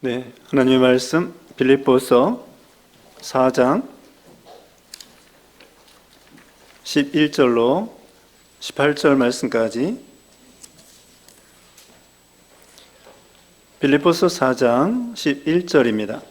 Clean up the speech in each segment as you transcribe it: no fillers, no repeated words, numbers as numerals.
네, 하나님의 말씀 빌립보서 4장 11절로 18절 말씀까지. 빌립보서 4장 11절입니다.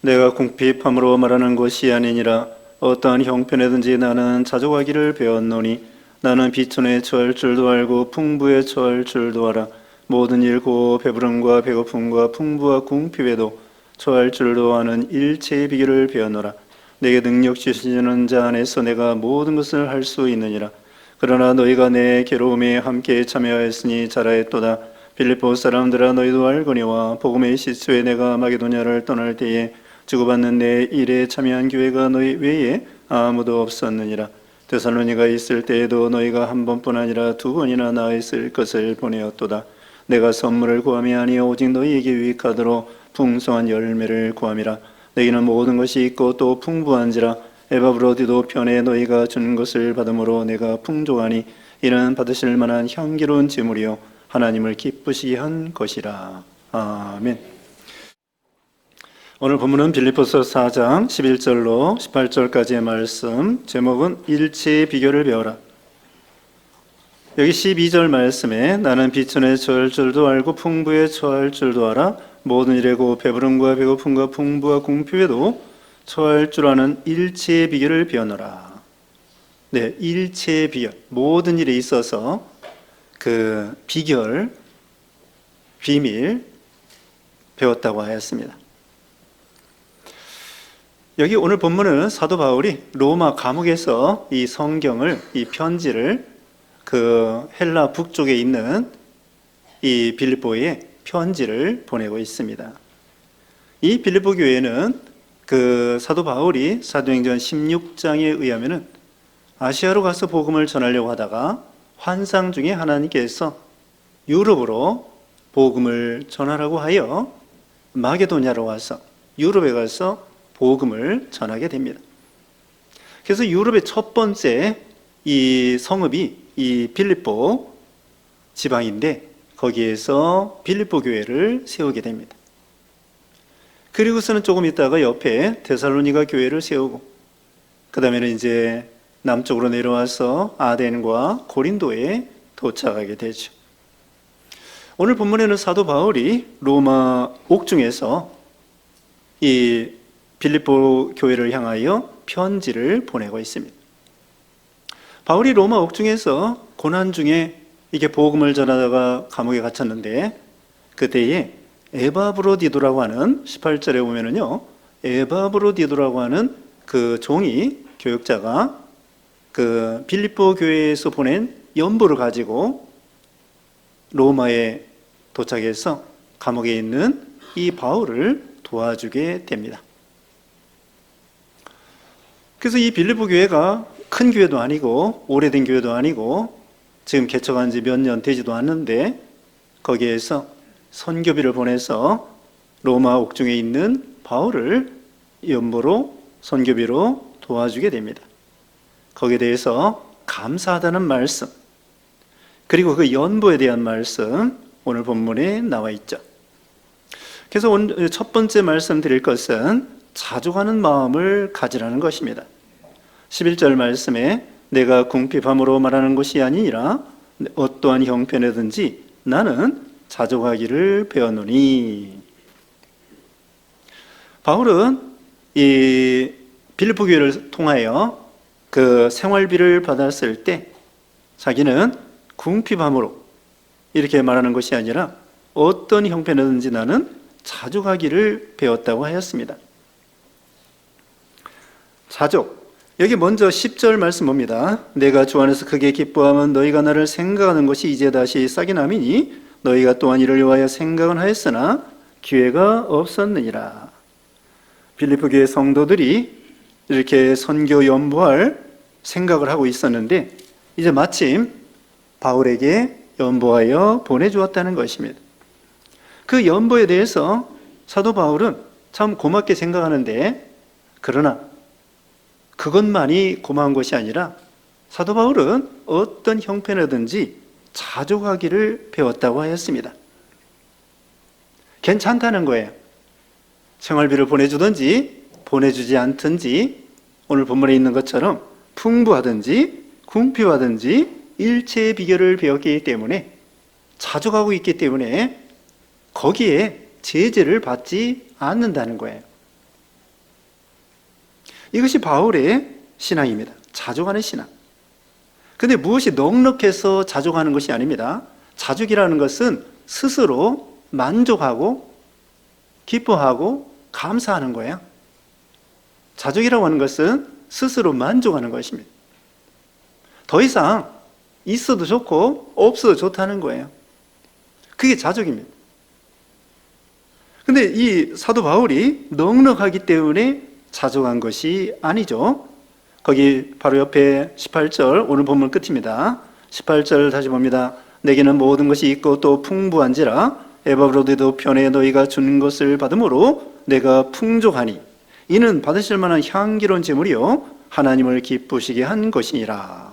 내가 궁핍함으로 말하는 것이 아니니라. 어떠한 형편에든지 나는 자족하기를 배웠노니 나는 비천에 처할 줄도 알고 풍부에 처할 줄도 알아. 모든 일 곧 배부름과 배고픔과 풍부와 궁핍에도 처할 줄도 아는 일체의 비결을 배웠노라. 내게 능력 주시는 자 안에서 내가 모든 것을 할 수 있느니라. 그러나 너희가 내 괴로움에 함께 참여하였으니 잘하였도다. 빌립보 사람들아, 너희도 알거니와 복음의 시초에 내가 마게도냐를 떠날 때에 주고받는 내 일에 참여한 교회가 너희 외에 아무도 없었느니라. 데살로니가 있을 때에도 너희가 한 번뿐 아니라 두 번이나 나와 있을 것을 보내었도다. 내가 선물을 구함이 아니요 오직 너희에게 유익하도록 풍성한 열매를 구함이라. 너희는 모든 것이 있고 또 풍부한지라. 에바브로디도 편에 너희가 준 것을 받음으로 내가 풍족하니 이는 받으실 만한 향기로운 제물이요 하나님을 기쁘시게 한 것이라. 아멘. 오늘 본문은 빌립보서 4장 11절로 18절까지의 말씀, 제목은 일체의 비결을 배워라. 여기 12절 말씀에 나는 비천에 처할 줄도 알고 풍부에 처할 줄도 알아. 모든 일에 곧 배부름과 배고픔과 풍부와 궁핍에도 처할 줄 아는 일체의 비결을 배워노라. 네, 일체의 비결, 모든 일에 있어서 그 비결, 비밀 배웠다고 하였습니다. 여기 오늘 본문은 사도 바울이 로마 감옥에서 이 성경을, 이 편지를 그 헬라 북쪽에 있는 이 빌립보에 편지를 보내고 있습니다. 이 빌립보 교회는 그 사도 바울이 사도행전 16장에 의하면은 아시아로 가서 복음을 전하려고 하다가 환상 중에 하나님께서 유럽으로 복음을 전하라고 하여 마게도냐로 와서 유럽에 가서 복음을 전하게 됩니다. 그래서 유럽의 첫 번째 이 성읍이 이 빌립보 지방인데 거기에서 빌립보 교회를 세우게 됩니다. 그리고서는 조금 있다가 옆에 데살로니가 교회를 세우고 그 다음에는 이제 남쪽으로 내려와서 아덴과 고린도에 도착하게 되죠. 오늘 본문에는 사도 바울이 로마 옥중에서 이 빌립보 교회를 향하여 편지를 보내고 있습니다. 바울이 로마 옥중에서 고난 중에 이게 복음을 전하다가 감옥에 갇혔는데 그때에 에바브로디도라고 하는 18절에 보면은요, 에바브로디도라고 하는 그 종이 교역자가 그 빌립보 교회에서 보낸 연보를 가지고 로마에 도착해서 감옥에 있는 이 바울을 도와주게 됩니다. 그래서 이 빌립보 교회가 큰 교회도 아니고 오래된 교회도 아니고 지금 개척한 지 몇 년 되지도 않는데 거기에서 선교비를 보내서 로마 옥중에 있는 바울을 연보로 선교비로 도와주게 됩니다. 거기에 대해서 감사하다는 말씀, 그리고 그 연보에 대한 말씀 오늘 본문에 나와 있죠. 그래서 오늘 첫 번째 말씀드릴 것은 자족하는 마음을 가지라는 것입니다. 11절 말씀에 내가 궁핍함으로 말하는 것이 아니라 어떠한 형편에든지 나는 자족하기를 배웠노니. 바울은 이 빌립보 교회를 통하여 그 생활비를 받았을 때 자기는 궁핍함으로 이렇게 말하는 것이 아니라 어떤 형편에든지 나는 자족하기를 배웠다고 하였습니다. 자족, 여기 먼저 10절 말씀 봅니다. 내가 주 안에서 크게 기뻐하면 너희가 나를 생각하는 것이 이제 다시 싹이 남이니 너희가 또한 이를 위하여 생각은 하였으나 기회가 없었느니라. 빌립보 교회 성도들이 이렇게 선교 연보할 생각을 하고 있었는데 이제 마침 바울에게 연보하여 보내주었다는 것입니다. 그 연보에 대해서 사도 바울은 참 고맙게 생각하는데 그러나 그것만이 고마운 것이 아니라 사도 바울은 어떤 형편이든지 자족하기를 배웠다고 하였습니다. 괜찮다는 거예요. 생활비를 보내주든지 보내주지 않든지 오늘 본문에 있는 것처럼 풍부하든지 궁핍하든지 일체의 비결을 배웠기 때문에 자족하고 있기 때문에 거기에 제재를 받지 않는다는 거예요. 이것이 바울의 신앙입니다. 자족하는 신앙. 근데 무엇이 넉넉해서 자족하는 것이 아닙니다. 자족이라는 것은 스스로 만족하고 기뻐하고 감사하는 거예요. 자족이라고 하는 것은 스스로 만족하는 것입니다. 더 이상 있어도 좋고 없어도 좋다는 거예요. 그게 자족입니다. 근데 이 사도 바울이 넉넉하기 때문에 자족한 것이 아니죠. 거기 바로 옆에 18절, 오늘 본문 끝입니다. 18절 다시 봅니다. 내게는 모든 것이 있고 또 풍부한지라 에바브로드도 편에 너희가 준 것을 받음으로 내가 풍족하니 이는 받으실 만한 향기로운 제물이요 하나님을 기쁘시게 한 것이니라.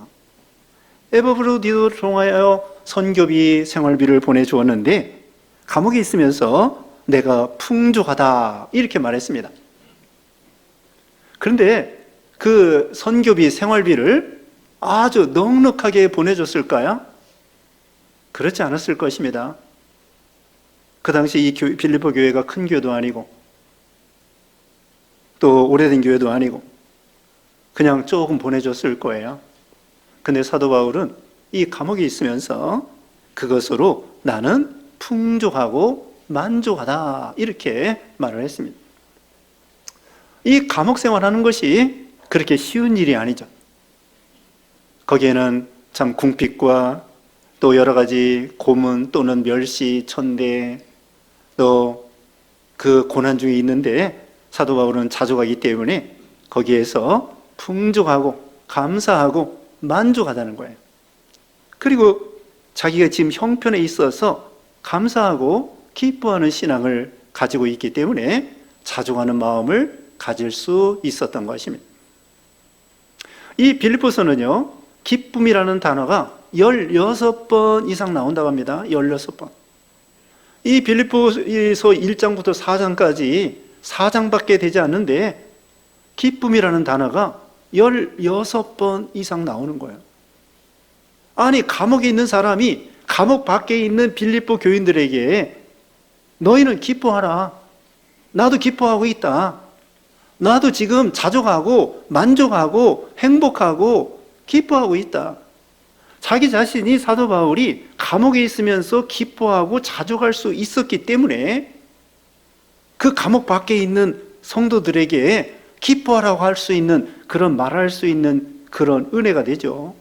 에바브로디도 통하여 선교비 생활비를 보내주었는데 감옥에 있으면서 내가 풍족하다 이렇게 말했습니다. 그런데 그 선교비 생활비를 아주 넉넉하게 보내줬을까요? 그렇지 않았을 것입니다. 그 당시 이 빌립보 교회가 큰 교회도 아니고 또 오래된 교회도 아니고 그냥 조금 보내줬을 거예요. 근데 사도 바울은 이 감옥에 있으면서 그것으로 나는 풍족하고 만족하다 이렇게 말을 했습니다. 이 감옥 생활하는 것이 그렇게 쉬운 일이 아니죠. 거기에는 참 궁핍과 또 여러 가지 고문 또는 멸시, 천대 또 그 고난 중에 있는데 사도 바울은 자족하기 때문에 거기에서 풍족하고 감사하고 만족하다는 거예요. 그리고 자기가 지금 형편에 있어서 감사하고 기뻐하는 신앙을 가지고 있기 때문에 자족하는 마음을 가질 수 있었던 것입니다. 이 빌립보서는요, 기쁨이라는 단어가 16번 이상 나온다고 합니다. 16번. 이 빌립보서 1장부터 4장까지 4장밖에 되지 않는데 기쁨이라는 단어가 16번 이상 나오는 거예요. 아니, 감옥에 있는 사람이 감옥 밖에 있는 빌립보 교인들에게 너희는 기뻐하라. 나도 기뻐하고 있다. 나도 지금 자족하고 만족하고 행복하고 기뻐하고 있다. 자기 자신이 사도 바울이 감옥에 있으면서 기뻐하고 자족할 수 있었기 때문에 그 감옥 밖에 있는 성도들에게 기뻐하라고 할 수 있는 그런 말할 수 있는 그런 은혜가 되죠.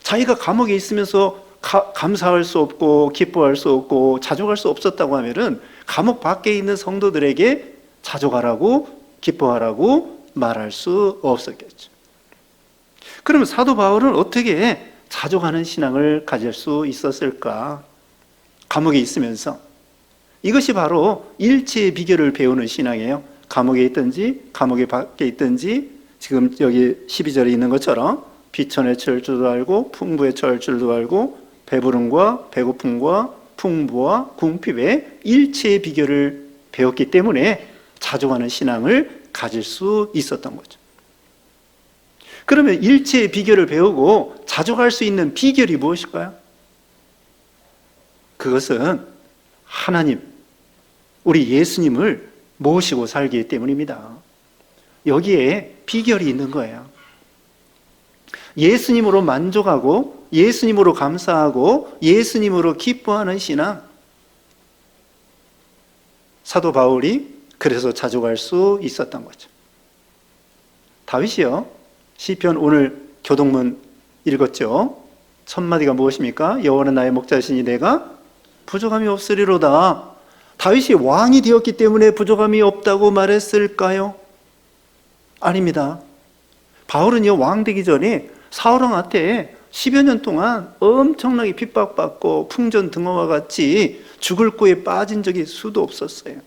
자기가 감옥에 있으면서 감사할 수 없고 기뻐할 수 없고 자족할 수 없었다고 하면은 감옥 밖에 있는 성도들에게 자족하라고 기뻐하라고 말할 수 없었겠죠. 그러면 사도 바울은 어떻게 자족하는 신앙을 가질 수 있었을까? 감옥에 있으면서. 이것이 바로 일체의 비결을 배우는 신앙이에요. 감옥에 있든지 감옥에 밖에 있든지 지금 여기 12절에 있는 것처럼 비천에 처할 줄도 알고 풍부에 처할 줄도 알고 배부름과 배고픔과 풍부와 궁핍의 일체의 비결을 배웠기 때문에 자족하는 신앙을 가질 수 있었던 거죠. 그러면 일체의 비결을 배우고 자족할 수 있는 비결이 무엇일까요? 그것은 하나님, 우리 예수님을 모시고 살기 때문입니다. 여기에 비결이 있는 거예요. 예수님으로 만족하고 예수님으로 감사하고 예수님으로 기뻐하는 신앙. 사도 바울이 그래서 자족할 수 있었던 거죠. 다윗이요, 시편 오늘 교동문 읽었죠. 첫 마디가 무엇입니까? 여호와는 나의 목자시니 내가 부족함이 없으리로다. 다윗이 왕이 되었기 때문에 부족함이 없다고 말했을까요? 아닙니다. 바울은요, 왕 되기 전에 사울왕한테 10여 년 동안 엄청나게 핍박받고 풍전등화와 같이 죽을 고에 빠진 적이 수도 없었어요.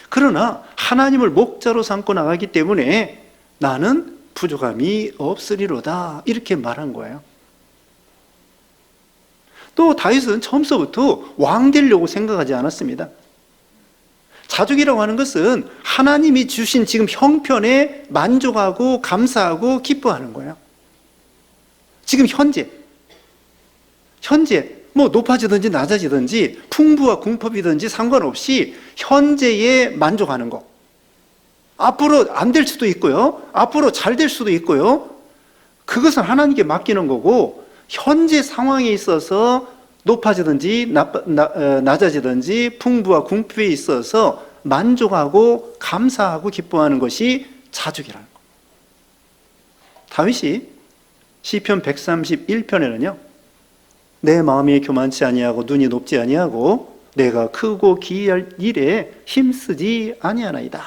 그러나 하나님을 목자로 삼고 나가기 때문에 나는 부족함이 없으리로다 이렇게 말한 거예요. 또 다윗은 처음서부터 왕 되려고 생각하지 않았습니다. 자족이라고 하는 것은 하나님이 주신 지금 형편에 만족하고 감사하고 기뻐하는 거예요. 지금 현재 뭐 높아지든지 낮아지든지 풍부와 궁핍이든지 상관없이 현재에 만족하는 거. 앞으로 안 될 수도 있고요. 앞으로 잘 될 수도 있고요. 그것은 하나님께 맡기는 거고, 현재 상황에 있어서 높아지든지 낮아지든지 풍부와 궁핍에 있어서 만족하고 감사하고 기뻐하는 것이 자족이라는 거예요. 다윗이 시편 131편에는요, 내 마음이 교만치 아니하고 눈이 높지 아니하고 내가 크고 기이할 일에 힘쓰지 아니하나이다.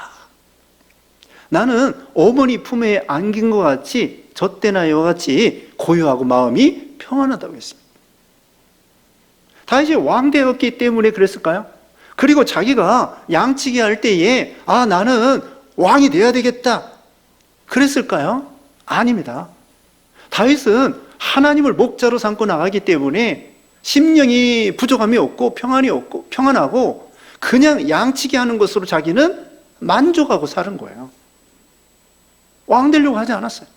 나는 어머니 품에 안긴 것 같이 젖대나 이와 같이 고요하고 마음이 평안하다고 했습니다. 다윗이 왕되었기 때문에 그랬을까요? 그리고 자기가 양치기 할 때에 나는 왕이 돼야 되겠다 그랬을까요? 아닙니다. 다윗은 하나님을 목자로 삼고 나가기 때문에 심령이 부족함이 없고 평안이 없고 평안하고 그냥 양치기 하는 것으로 자기는 만족하고 사는 거예요. 왕 되려고 하지 않았어요.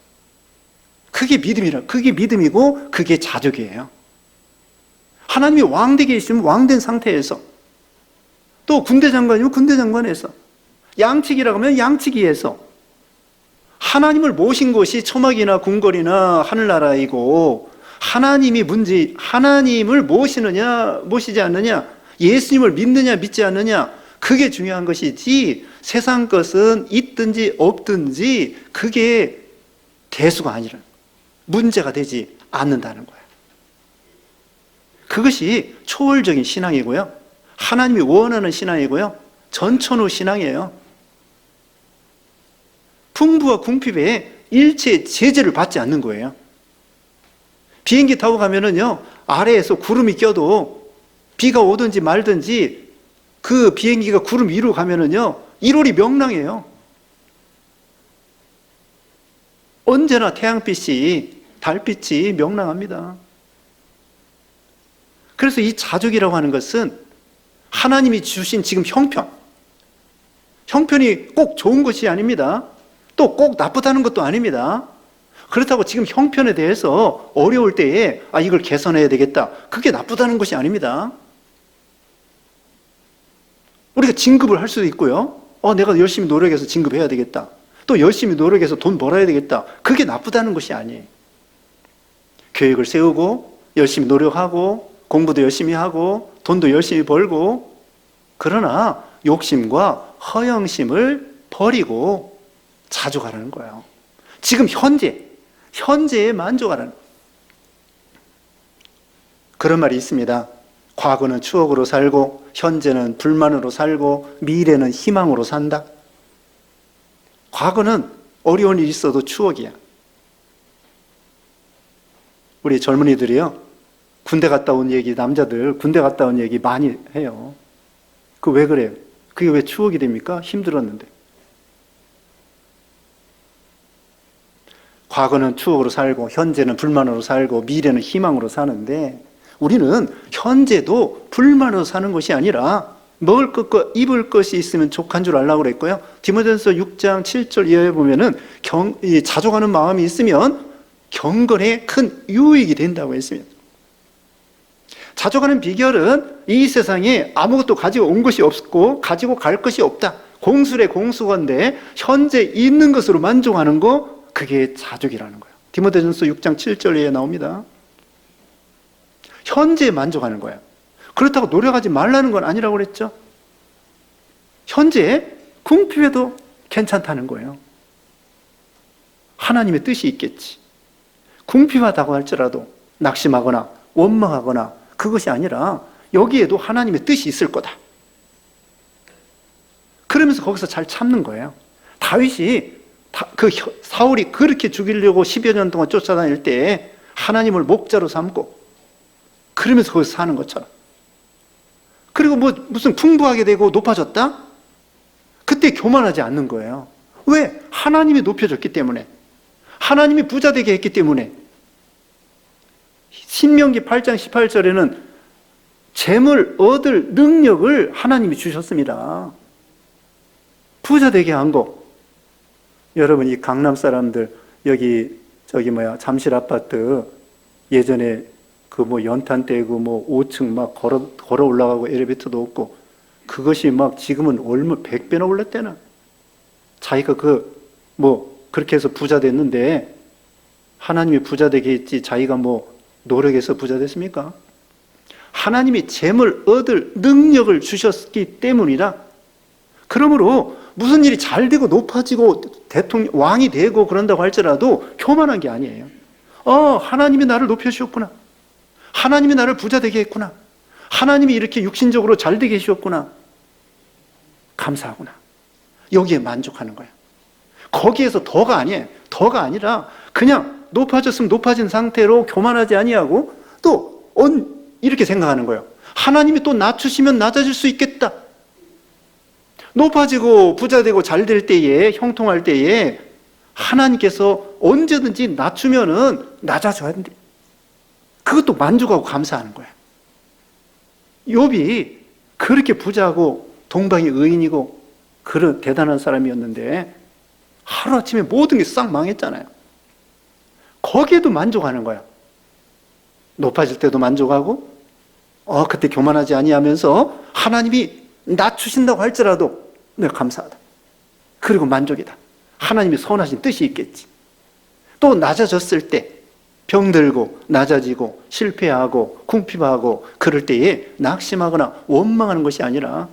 그게 믿음이고 그게 자족이에요. 하나님이 왕 되게 있으면 왕된 상태에서, 또 군대 장관이면 군대 장관에서, 양치기라고 하면 양치기에서, 하나님을 모신 곳이 초막이나 궁궐이나 하늘나라이고, 하나님을 모시느냐 모시지 않느냐, 예수님을 믿느냐 믿지 않느냐, 그게 중요한 것이지 세상 것은 있든지 없든지 그게 대수가 아니라 문제가 되지 않는다는 거예요. 그것이 초월적인 신앙이고요, 하나님이 원하는 신앙이고요, 전천후 신앙이에요. 풍부와 궁핍에 일체 제재를 받지 않는 거예요. 비행기 타고 가면은요, 아래에서 구름이 껴도 비가 오든지 말든지 그 비행기가 구름 위로 가면은요, 1월이 명랑해요. 언제나 태양빛이, 달빛이 명랑합니다. 그래서 이 자족이라고 하는 것은 하나님이 주신 지금 형편이 꼭 좋은 것이 아닙니다. 또 꼭 나쁘다는 것도 아닙니다. 그렇다고 지금 형편에 대해서 어려울 때에 이걸 개선해야 되겠다, 그게 나쁘다는 것이 아닙니다. 우리가 진급을 할 수도 있고요, 내가 열심히 노력해서 진급해야 되겠다, 또 열심히 노력해서 돈 벌어야 되겠다, 그게 나쁘다는 것이 아니에요. 계획을 세우고 열심히 노력하고 공부도 열심히 하고 돈도 열심히 벌고, 그러나 욕심과 허영심을 버리고 자족하라는 거예요. 지금 현재에 만족하라는 거예요. 그런 말이 있습니다. 과거는 추억으로 살고 현재는 불만으로 살고 미래는 희망으로 산다. 과거는 어려운 일이 있어도 추억이야. 우리 젊은이들이요, 군대 갔다 온 얘기, 남자들 군대 갔다 온 얘기 많이 해요. 그 왜 그래요? 그게 왜 추억이 됩니까? 힘들었는데. 과거는 추억으로 살고 현재는 불만으로 살고 미래는 희망으로 사는데, 우리는 현재도 불만으로 사는 것이 아니라 먹을 것과 입을 것이 있으면 족한 줄 알라고 그랬고요. 디모데전서 6장 7절 이하에 보면은 자족하는 마음이 있으면 경건에 큰 유익이 된다고 했습니다. 자족하는 비결은 이 세상에 아무것도 가지고 온 것이 없고 가지고 갈 것이 없다, 공술의 공수건데 현재 있는 것으로 만족하는 거, 그게 자족이라는 거예요. 디모데전서 6장 7절에 나옵니다. 현재에 만족하는 거예요. 그렇다고 노력하지 말라는 건 아니라고 그랬죠. 현재 궁핍해도 괜찮다는 거예요. 하나님의 뜻이 있겠지. 궁핍하다고 할지라도 낙심하거나 원망하거나 그것이 아니라 여기에도 하나님의 뜻이 있을 거다. 그러면서 거기서 잘 참는 거예요. 다윗이 사울이 그렇게 죽이려고 10여 년 동안 쫓아다닐 때 하나님을 목자로 삼고 그러면서 거기서 사는 것처럼. 그리고 무슨 풍부하게 되고 높아졌다? 그때 교만하지 않는 거예요. 왜? 하나님이 높여줬기 때문에, 하나님이 부자 되게 했기 때문에. 신명기 8장 18절에는 재물 얻을 능력을 하나님이 주셨습니다. 부자 되게 한 거. 여러분, 이 강남 사람들, 여기, 잠실 아파트, 예전에 연탄 떼고 5층 막 걸어 올라가고 엘리베이터도 없고, 그것이 막 지금은 얼마 100배나 올랐대나. 자기가 그렇게 해서 부자 됐는데, 하나님이 부자 되게 했지, 자기가 노력해서 부자 됐습니까? 하나님이 재물 얻을 능력을 주셨기 때문이라. 그러므로 무슨 일이 잘 되고 높아지고 대통령, 왕이 되고 그런다고 할지라도 교만한 게 아니에요. 하나님이 나를 높여주셨구나. 하나님이 나를 부자 되게 했구나. 하나님이 이렇게 육신적으로 잘 되게 해주셨구나. 감사하구나. 여기에 만족하는 거예요. 거기에서 더가 아니에요. 더가 아니라 그냥 높아졌으면 높아진 상태로 교만하지 아니하고 또 이렇게 생각하는 거예요. 하나님이 또 낮추시면 낮아질 수 있겠다. 높아지고 부자 되고 잘 될 때에, 형통할 때에 하나님께서 언제든지 낮추면은 낮아져야 돼. 그것도 만족하고 감사하는 거예요. 욥이 그렇게 부자고 동방의 의인이고 그런 대단한 사람이었는데 하루아침에 모든 게 싹 망했잖아요. 거기에도 만족하는 거야. 높아질 때도 만족하고 그때 교만하지 아니하면서 하나님이 낮추신다고 할지라도 내가 감사하다. 그리고 만족이다. 하나님이 선하신 뜻이 있겠지. 또 낮아졌을 때 병들고 낮아지고 실패하고 궁핍하고 그럴 때에 낙심하거나 원망하는 것이 아니라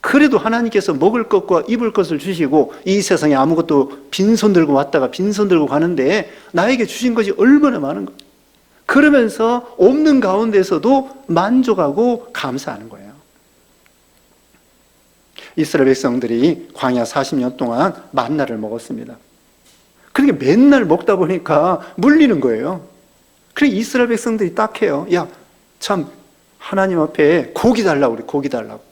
그래도 하나님께서 먹을 것과 입을 것을 주시고 이 세상에 아무것도 빈손 들고 왔다가 빈손 들고 가는데 나에게 주신 것이 얼마나 많은 것. 그러면서 없는 가운데서도 만족하고 감사하는 거예요. 이스라엘 백성들이 광야 40년 동안 만나를 먹었습니다. 그러니까 맨날 먹다 보니까 물리는 거예요. 그래서 이스라엘 백성들이 딱 해요. 야, 참 하나님 앞에 고기 달라고 그래. 고기 달라고.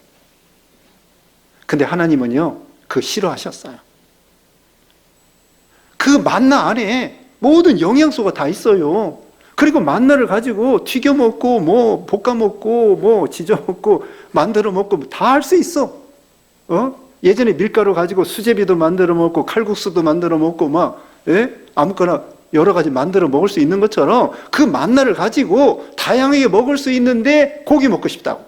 근데 하나님은요, 그거 싫어하셨어요. 그 만나 안에 모든 영양소가 다 있어요. 그리고 만나를 가지고 튀겨 먹고 볶아 먹고 지져 먹고 만들어 먹고 다 할 수 있어. 예전에 밀가루 가지고 수제비도 만들어 먹고 칼국수도 만들어 먹고 아무거나 여러 가지 만들어 먹을 수 있는 것처럼 그 만나를 가지고 다양하게 먹을 수 있는데 고기 먹고 싶다고.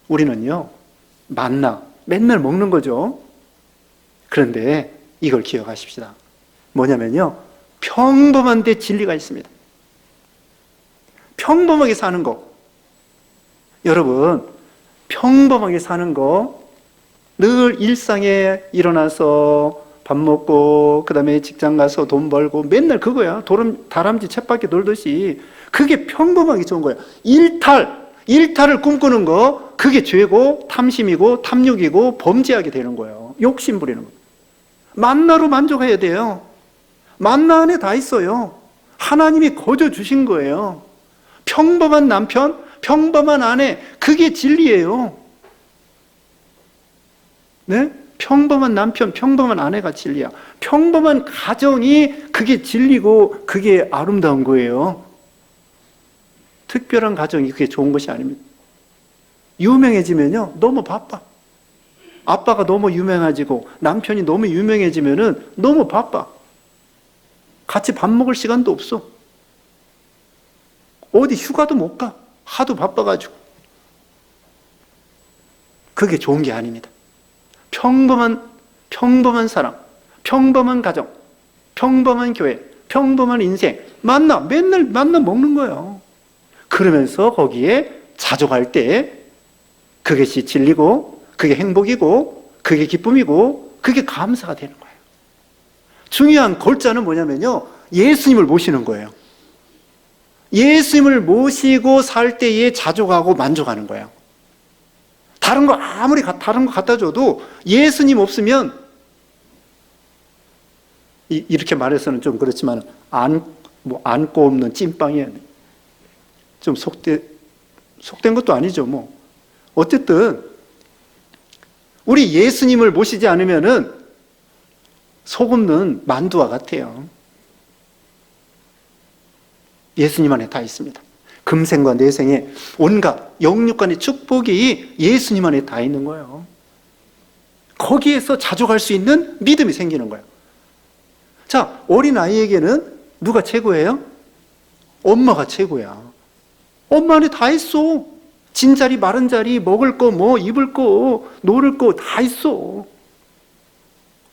우리는요, 만나 맨날 먹는 거죠. 그런데 이걸 기억하십시다. 뭐냐면요, 평범한데 진리가 있습니다. 평범하게 사는 거. 여러분, 평범하게 사는 거, 늘 일상에 일어나서 밥 먹고 그 다음에 직장 가서 돈 벌고 맨날 그거야. 다람쥐 쳇바퀴 돌듯이. 그게 평범하게 좋은 거야. 일탈을 꿈꾸는 거, 그게 죄고 탐심이고 탐욕이고 범죄하게 되는 거예요. 욕심 부리는 거. 만나로 만족해야 돼요. 만나 안에 다 있어요. 하나님이 거저 주신 거예요. 평범한 남편, 평범한 아내, 그게 진리예요. 네? 평범한 남편, 평범한 아내가 진리야. 평범한 가정이 그게 진리고 그게 아름다운 거예요. 특별한 가정이 그게 좋은 것이 아닙니다. 유명해지면요, 너무 바빠. 아빠가 너무 유명해지고 남편이 너무 유명해지면은 너무 바빠. 같이 밥 먹을 시간도 없어. 어디 휴가도 못 가. 하도 바빠가지고. 그게 좋은 게 아닙니다. 평범한 사람, 평범한 가정, 평범한 교회, 평범한 인생, 맨날 만나 먹는 거예요. 그러면서 거기에 자족할 때 그것이 진리고, 그게 행복이고, 그게 기쁨이고, 그게 감사가 되는 거예요. 중요한 골자는 뭐냐면요, 예수님을 모시는 거예요. 예수님을 모시고 살 때에 자족하고 만족하는 거예요. 다른 거 아무리 다른 거 갖다 줘도 예수님 없으면, 이렇게 말해서는 좀 그렇지만 안고 없는 찐빵이에요. 좀 속된 것도 아니죠. 어쨌든 우리 예수님을 모시지 않으면은 속 없는 만두와 같아요. 예수님 안에 다 있습니다. 금생과 내생에 온갖 영육간의 축복이 예수님 안에 다 있는 거예요. 거기에서 자족할 수 있는 믿음이 생기는 거예요. 자, 어린아이에게는 누가 최고예요? 엄마가 최고야. 엄마 안에 다 있어. 진자리, 마른 자리, 먹을 거, 뭐 입을 거, 놀을 거 다 있어.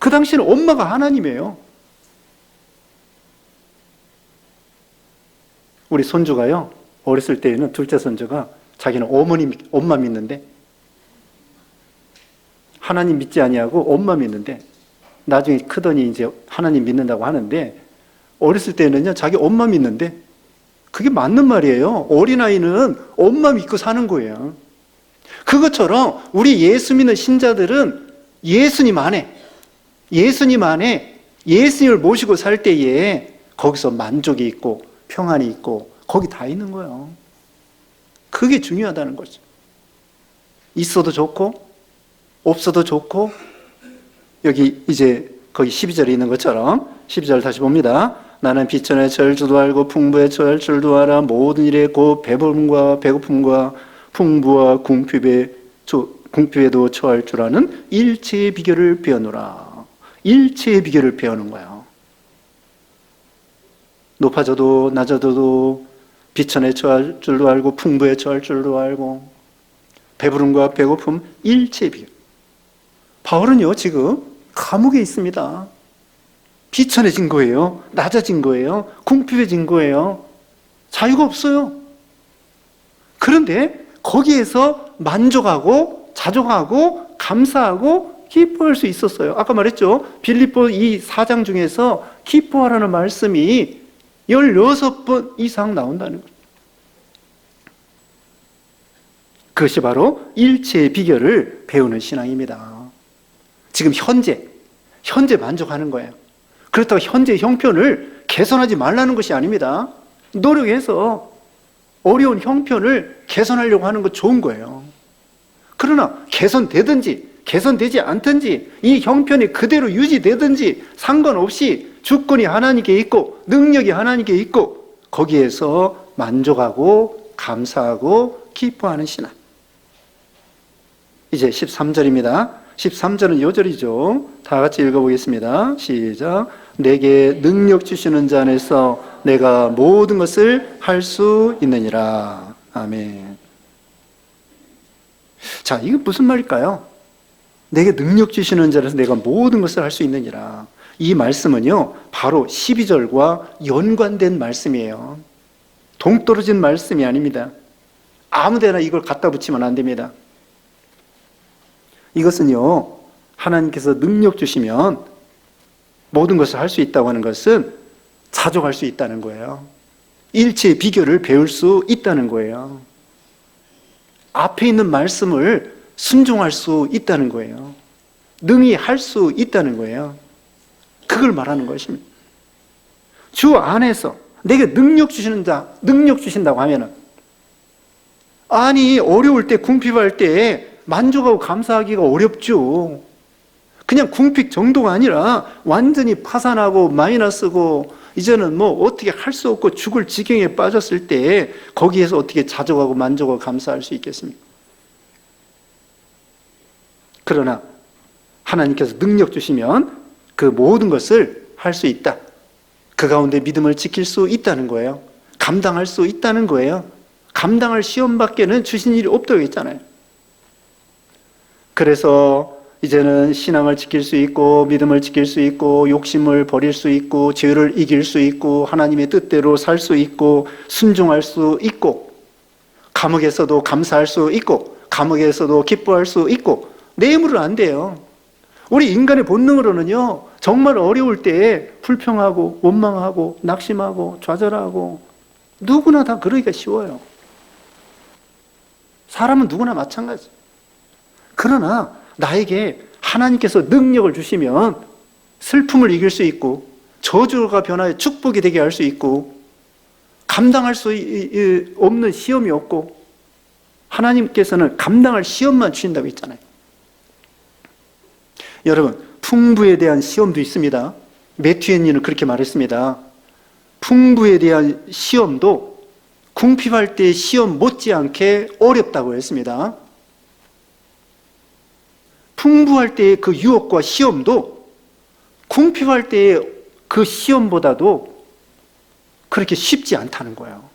그 당시에는 엄마가 하나님이에요. 우리 손주가요, 어렸을 때에는 둘째 손주가 자기는 엄마 믿는데, 하나님 믿지 아니하고 엄마 믿는데, 나중에 크더니 이제 하나님 믿는다고 하는데, 어렸을 때는요 자기 엄마 믿는데, 그게 맞는 말이에요. 어린아이는 엄마 믿고 사는 거예요. 그것처럼 우리 예수 믿는 신자들은 예수님 안에 예수님을 모시고 살 때에 거기서 만족이 있고 평안이 있고 거기 다 있는 거예요. 그게 중요하다는 거죠. 있어도 좋고 없어도 좋고, 여기 이제 거기 12절에 있는 것처럼 12절 다시 봅니다. 나는 비천의 처할 줄도 알고 풍부의 처할 줄도 알아. 모든 일에 곧 배부름과 배고픔과 풍부와 궁핍에도 처할 줄 아는 일체의 비결을 배우노라. 일체의 비결을 배우는 거예요. 높아져도 낮아져도 비천에 처할 줄도 알고 풍부에 처할 줄도 알고 배부름과 배고픔 일체의 비결. 바울은요 지금 감옥에 있습니다. 비천해진 거예요. 낮아진 거예요. 궁핍해진 거예요. 자유가 없어요. 그런데 거기에서 만족하고 자족하고 감사하고 기뻐할 수 있었어요. 아까 말했죠. 빌립보 이 4장 중에서 기뻐하라는 말씀이 16번 이상 나온다는 거예요. 그것이 바로 일체의 비결을 배우는 신앙입니다. 지금 현재 만족하는 거예요. 그렇다고 현재 형편을 개선하지 말라는 것이 아닙니다. 노력해서 어려운 형편을 개선하려고 하는 거 좋은 거예요. 그러나 개선되든지 개선되지 않든지 이 형편이 그대로 유지되든지 상관없이 주권이 하나님께 있고 능력이 하나님께 있고 거기에서 만족하고 감사하고 기뻐하는 신앙. 이제 13절입니다. 13절은 요절이죠. 다 같이 읽어보겠습니다. 시작. 내게 능력 주시는 자 안에서 내가 모든 것을 할 수 있느니라. 아멘. 자, 이게 무슨 말일까요? 내게 능력 주시는 자 안에서 내가 모든 것을 할 수 있느니라. 이 말씀은요 바로 12절과 연관된 말씀이에요. 동떨어진 말씀이 아닙니다. 아무데나 이걸 갖다 붙이면 안 됩니다. 이것은요 하나님께서 능력 주시면 모든 것을 할 수 있다고 하는 것은 자족할 수 있다는 거예요. 일체의 비결을 배울 수 있다는 거예요. 앞에 있는 말씀을 순종할 수 있다는 거예요. 능히 할 수 있다는 거예요. 그걸 말하는 것입니다. 주 안에서 내게 능력 주신다고 하면은, 아니 어려울 때 궁핍할 때 만족하고 감사하기가 어렵죠. 그냥 궁핍 정도가 아니라 완전히 파산하고 마이너스고 이제는 뭐 어떻게 할 수 없고 죽을 지경에 빠졌을 때 거기에서 어떻게 자족하고 만족하고 감사할 수 있겠습니까? 그러나 하나님께서 능력 주시면 그 모든 것을 할 수 있다. 그 가운데 믿음을 지킬 수 있다는 거예요. 감당할 수 있다는 거예요. 감당할 시험밖에는 주신 일이 없다고 했잖아요. 그래서 이제는 신앙을 지킬 수 있고 믿음을 지킬 수 있고 욕심을 버릴 수 있고 죄를 이길 수 있고 하나님의 뜻대로 살 수 있고 순종할 수 있고 감옥에서도 감사할 수 있고 감옥에서도 기뻐할 수 있고 내 힘으로는 안 돼요. 우리 인간의 본능으로는요 정말 어려울 때 불평하고 원망하고 낙심하고 좌절하고 누구나 다 그러기가 쉬워요. 사람은 누구나 마찬가지. 그러나 나에게 하나님께서 능력을 주시면 슬픔을 이길 수 있고 저주가 변화해 축복이 되게 할 수 있고 감당할 수 없는 시험이 없고 하나님께서는 감당할 시험만 주신다고 했잖아요. 여러분, 풍부에 대한 시험도 있습니다. 매튜 헨리는 그렇게 말했습니다. 풍부에 대한 시험도 궁핍할 때 시험 못지않게 어렵다고 했습니다. 풍부할 때의 그 유혹과 시험도 궁핍할 때의 그 시험보다도 그렇게 쉽지 않다는 거예요.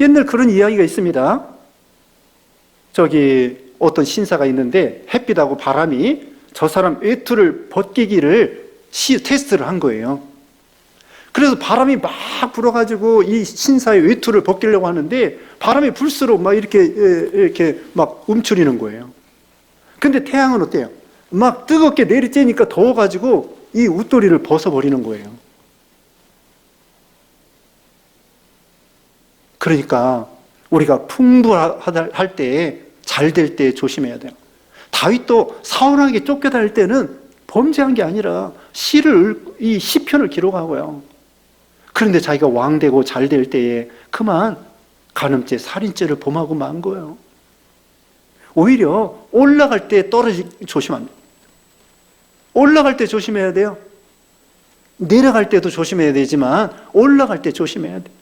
옛날 그런 이야기가 있습니다. 저기 어떤 신사가 있는데 햇빛하고 바람이 저 사람 외투를 벗기기를 테스트를 한 거예요. 그래서 바람이 막 불어가지고 이 신사의 외투를 벗기려고 하는데 바람이 불수록 막 이렇게 막 움츠리는 거예요. 근데 태양은 어때요? 막 뜨겁게 내리쬐니까 더워가지고 이 웃도리를 벗어버리는 거예요. 그러니까 우리가 풍부할 때, 잘 될 때 조심해야 돼요. 다윗도 사울에게 쫓겨다닐 때는 범죄한 게 아니라 이 시편을 기록하고요. 그런데 자기가 왕되고 잘 될 때에 그만 간음죄, 살인죄를 범하고 만 거예요. 오히려 올라갈 때 조심합니다. 올라갈 때 조심해야 돼요. 내려갈 때도 조심해야 되지만 올라갈 때 조심해야 돼요.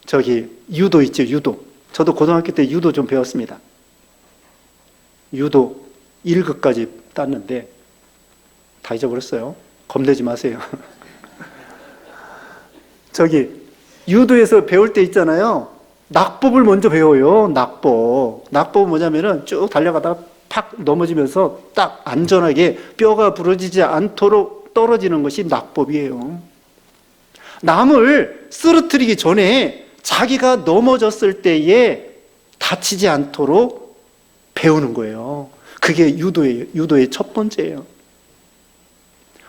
저기 유도 있죠, 유도. 저도 고등학교 때 유도 좀 배웠습니다. 유도 1급까지 땄는데 다 잊어버렸어요. 겁내지 마세요. 저기 유도에서 배울 때 있잖아요. 낙법을 먼저 배워요. 낙법은 뭐냐면은 쭉 달려가다가 팍 넘어지면서 딱 안전하게 뼈가 부러지지 않도록 떨어지는 것이 낙법이에요. 남을 쓰러뜨리기 전에 자기가 넘어졌을 때에 다치지 않도록 배우는 거예요. 그게 유도의 첫 번째예요.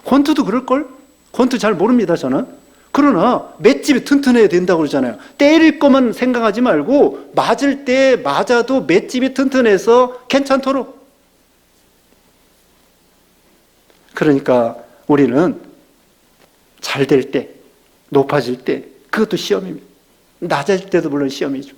권투도 그럴걸? 권투 잘 모릅니다, 저는. 그러나 맷집이 튼튼해야 된다고 그러잖아요. 때릴 것만 생각하지 말고 맞을 때 맞아도 맷집이 튼튼해서 괜찮도록. 그러니까 우리는 잘 될 때, 높아질 때 그것도 시험입니다. 낮아질 때도 물론 시험이죠.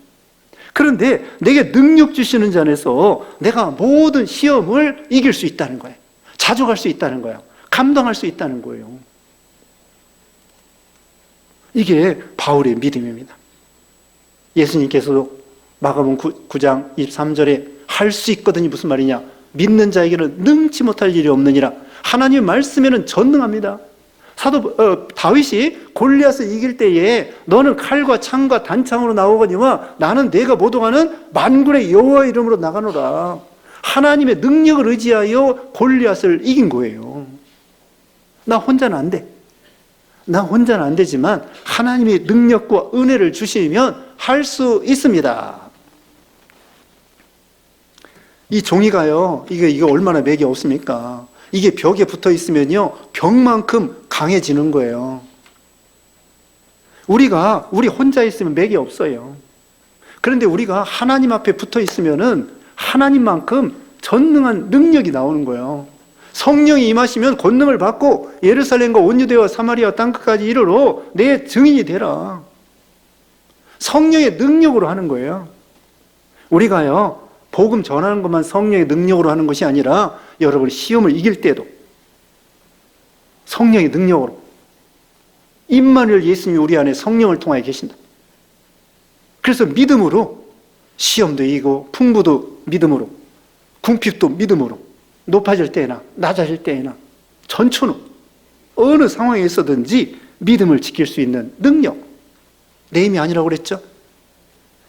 그런데 내게 능력 주시는 자 안에서 내가 모든 시험을 이길 수 있다는 거예요. 자족할 수 있다는 거예요. 감당할 수 있다는 거예요. 이게 바울의 믿음입니다. 예수님께서도 마가복음 9장 23절에 할 수 있거든이 무슨 말이냐? 믿는 자에게는 능치 못할 일이 없느니라. 하나님의 말씀에는 전능합니다. 사도 다윗이 골리앗을 이길 때에 너는 칼과 창과 단창으로 나오거니와 나는 내가 모독하는 만군의 여호와 이름으로 나가노라. 하나님의 능력을 의지하여 골리앗을 이긴 거예요. 나 혼자는 안 돼. 나 혼자는 안 되지만 하나님의 능력과 은혜를 주시면 할 수 있습니다. 이 종이가요, 이게 얼마나 맥이 없습니까? 이게 벽에 붙어 있으면요, 벽만큼 강해지는 거예요. 우리 혼자 있으면 맥이 없어요. 그런데 우리가 하나님 앞에 붙어 있으면은 하나님만큼 전능한 능력이 나오는 거예요. 성령이 임하시면 권능을 받고 예루살렘과 온 유대와 사마리아 땅끝까지 이르러 내 증인이 되라. 성령의 능력으로 하는 거예요. 우리가요, 복음 전하는 것만 성령의 능력으로 하는 것이 아니라 여러분 시험을 이길 때도 성령의 능력으로, 임마누엘 예수님이 우리 안에 성령을 통하여 계신다. 그래서 믿음으로 시험도 이기고 풍부도 믿음으로, 궁핍도 믿음으로, 높아질 때나 낮아질 때나 전초는 어느 상황에 있어든지 믿음을 지킬 수 있는 능력, 내 힘이 아니라고 그랬죠?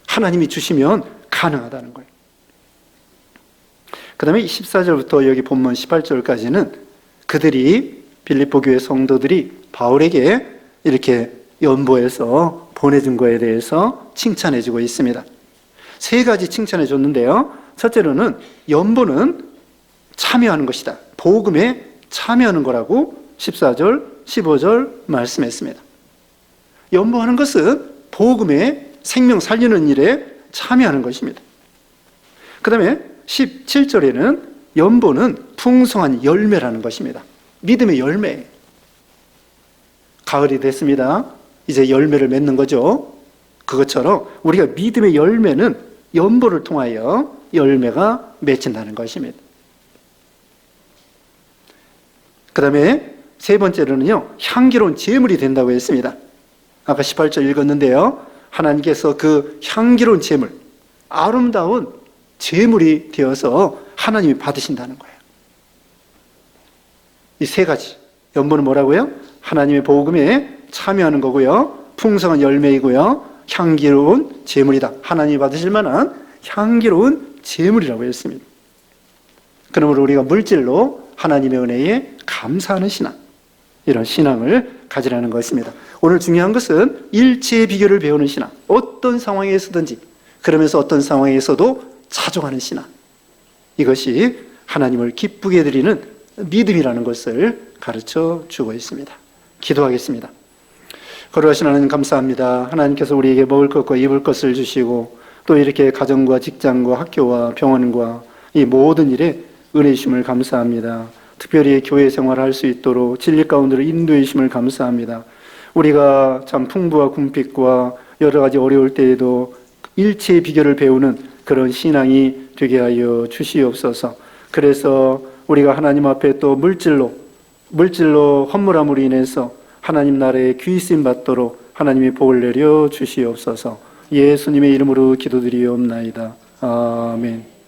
하나님이 주시면 가능하다는 거예요. 그 다음에 14절부터 여기 본문 18절까지는 그들이 빌립보 교회 성도들이 바울에게 이렇게 연보해서 보내준 거에 대해서 칭찬해 주고 있습니다. 세 가지 칭찬해 줬는데요. 첫째로는 연보는 참여하는 것이다. 복음에 참여하는 거라고 14절, 15절 말씀했습니다. 연보하는 것은 복음에 생명 살리는 일에 참여하는 것입니다. 그 다음에 17절에는 연보는 풍성한 열매라는 것입니다. 믿음의 열매. 가을이 됐습니다. 이제 열매를 맺는 거죠. 그것처럼 우리가 믿음의 열매는 연보를 통하여 열매가 맺힌다는 것입니다. 그 다음에 세 번째로는요, 향기로운 제물이 된다고 했습니다. 아까 18절 읽었는데요. 하나님께서 그 향기로운 제물, 아름다운 제물이 되어서 하나님이 받으신다는 거예요. 이 세 가지 연보는 뭐라고요? 하나님의 복음에 참여하는 거고요, 풍성한 열매이고요, 향기로운 제물이다. 하나님이 받으실 만한 향기로운 제물이라고 했습니다. 그러므로 우리가 물질로 하나님의 은혜에 감사하는 신앙, 이런 신앙을 가지라는 것입니다. 오늘 중요한 것은 일체의 비결을 배우는 신앙, 어떤 상황에서든지, 그러면서 어떤 상황에서도 자족하는 신앙, 이것이 하나님을 기쁘게 드리는 믿음이라는 것을 가르쳐 주고 있습니다. 기도하겠습니다. 거룩하신 하나님, 감사합니다. 하나님께서 우리에게 먹을 것과 입을 것을 주시고, 또 이렇게 가정과 직장과 학교와 병원과 이 모든 일에 은혜 주심을 감사합니다. 특별히 교회 생활을 할 수 있도록 진리 가운데로 인도해 주심을 감사합니다. 우리가 참 풍부와 궁핍과 여러 가지 어려울 때에도 일체의 비결을 배우는 그런 신앙이 되게 하여 주시옵소서. 그래서 우리가 하나님 앞에 또 물질로 헌물함으로 인해서 하나님 나라에 귀 쓰임 받도록 하나님이 복을 내려 주시옵소서. 예수님의 이름으로 기도드리옵나이다. 아멘.